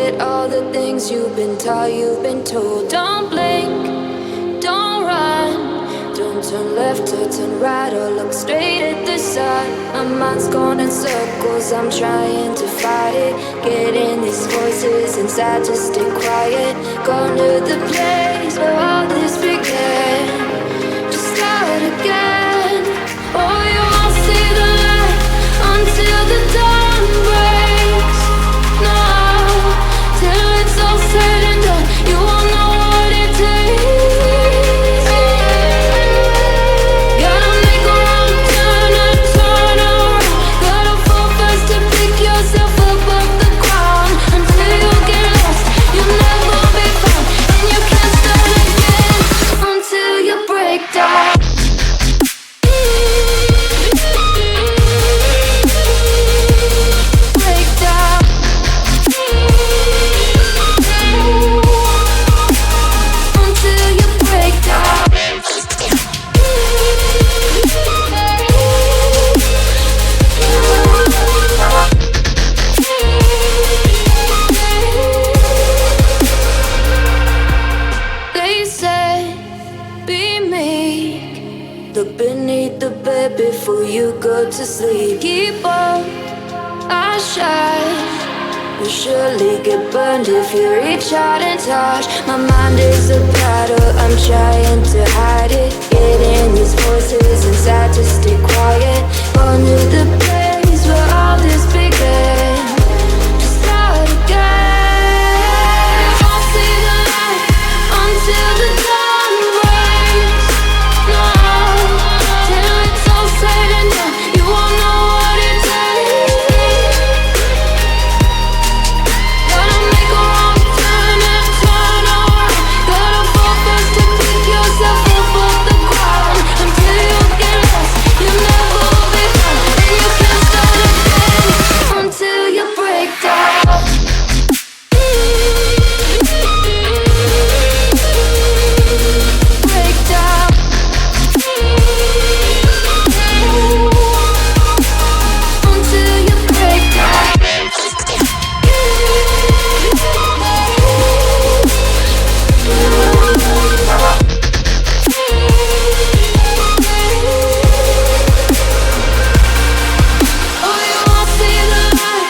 forget all the things you've been taught, you've been told. Don't blink, don't run, don't turn left or turn right or look straight at the sun. My mind's going in circles, I'm trying to fight it. Getting these voices inside to stay quiet. Going to the place where all this began. Just start again. Oh, you won't see the light until the dawn breaks. No, till it's all said and done, you won't know what it takes. Gotta make a wrong turn and turn around. Gotta fall fast to pick yourself up off the ground. Until you get lost, you'll never be found. And you can't start again until you break down. Look beneath the bed before you go to sleep. Keep on, I shine. You'll surely get burned if you reach out and touch. My mind is a battle, I'm trying to hide it. Getting these voices inside to stay quiet. On to the place where all this began. Just start again. I'll see the light until the dawn breaks. No, till it's all said and done, you won't know what it takes. Gotta make a wrong turn and turn around. Gotta fall fast to pick yourself up off the ground. Until you get lost, you'll never be found. And you can't start again until you break down. Break down. Until you break down. Oh, you won't see the light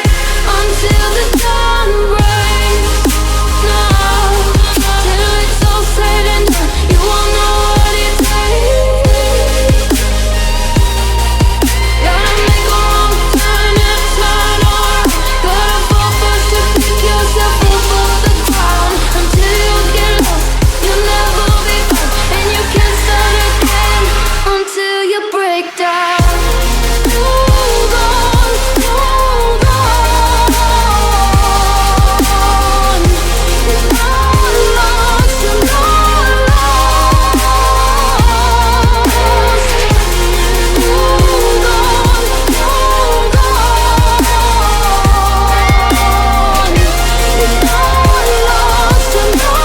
until the dawn breaks. No, till it's all said and done, you won't know what it takes. Gotta make a wrong turn and turn around. Gotta fall fast to pick yourself up off the ground. Until you get lost, you'll never be found. And you can't start again until you break down. Hold on, hold on. You're not lost, you're not lost. Hold on, hold on. You're not lost, you're not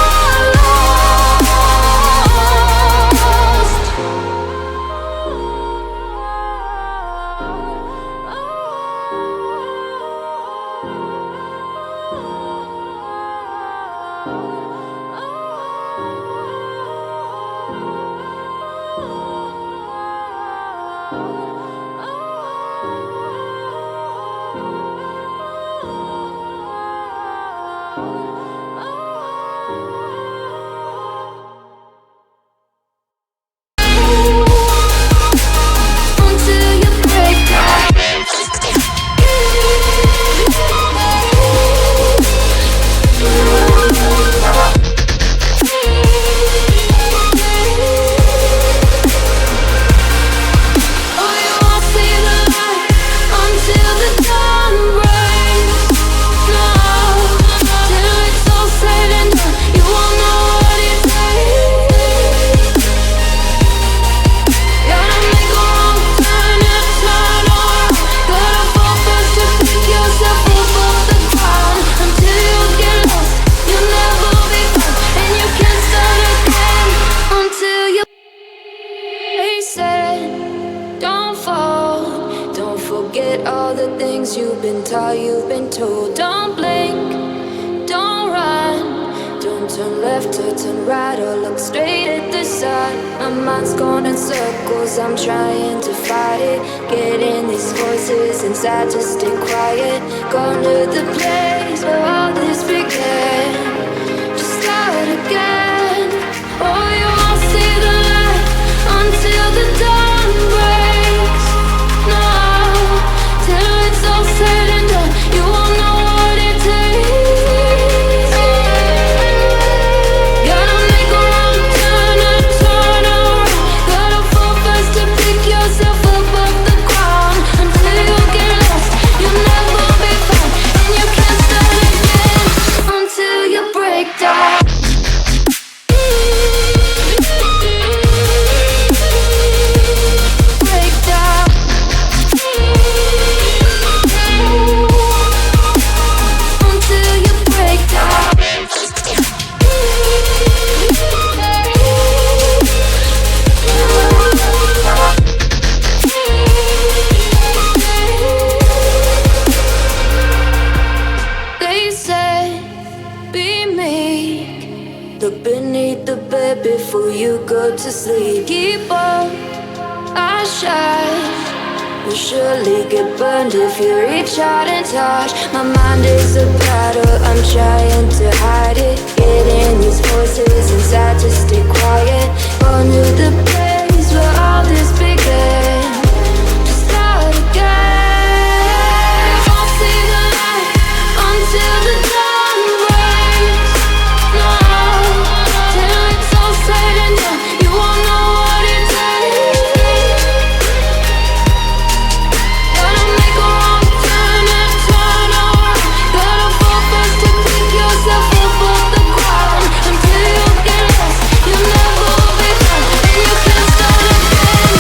until you break down. Oh, you won't see the light until the dawn breaks. No, till it's all said and done, you won't know what it takes. Gotta make a wrong turn and turn around. Gotta fall fast to pick yourself up off the ground. Until you get lost, you'll never be found. And you can't start again until you. They said, don't fall, don't forget all the things you've been taught, you've been told. Don't blink, don't turn left or turn right or look straight at the sun. My mind's going in circles, I'm trying to fight it. Getting these voices inside to stay quiet. Going to the place where all this began. Just start again. Oh, you won't see the light until the dawn breaks. No, till it's all said and done, you won't know what it takes. Gotta make a wrong turn and turn around. Gotta fall fast to pick yourself up off the ground. Until you get lost, you'll never be found, and you can't start again until you break down. Look beneath the bed before you go to sleep. Keep on, I shine. You'll surely get burned if you reach out and touch. My mind is a battle, I'm trying to hide it. Getting these voices inside to stay quiet. Going to the place where all this began. Just start again. Won't see the light until the dawn breaks. No, till it's all said and done, you won't know what it takes. Gotta make a wrong turn and turn around. Gotta fall fast to pick yourself up off the ground. Until you get lost, you'll never be found, and you can't start again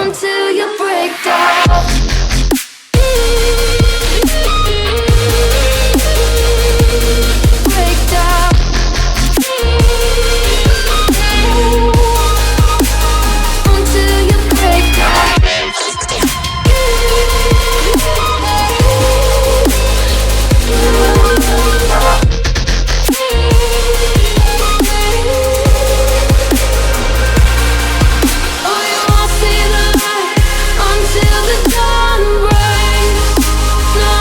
until you break down. Break down. Until you break down. Oh, you won't see the light until the dawn breaks. No,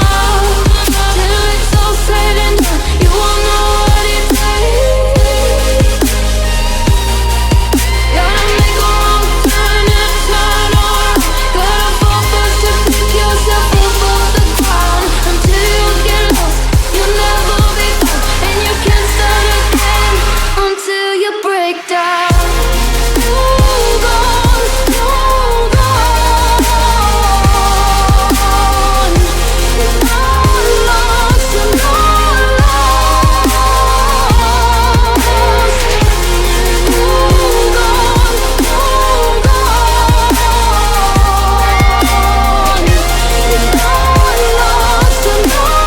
till it's all said and done, you won't know what it takes. Gotta make a wrong turn and turn around. Gotta fall fast to pick yourself up off the ground. Until you get lost, you'll never be found, and you can't start again until you break down. Hold on, hold on. You're not lost, you're not lost. Hold on, hold on. You're not lost, you're not lost.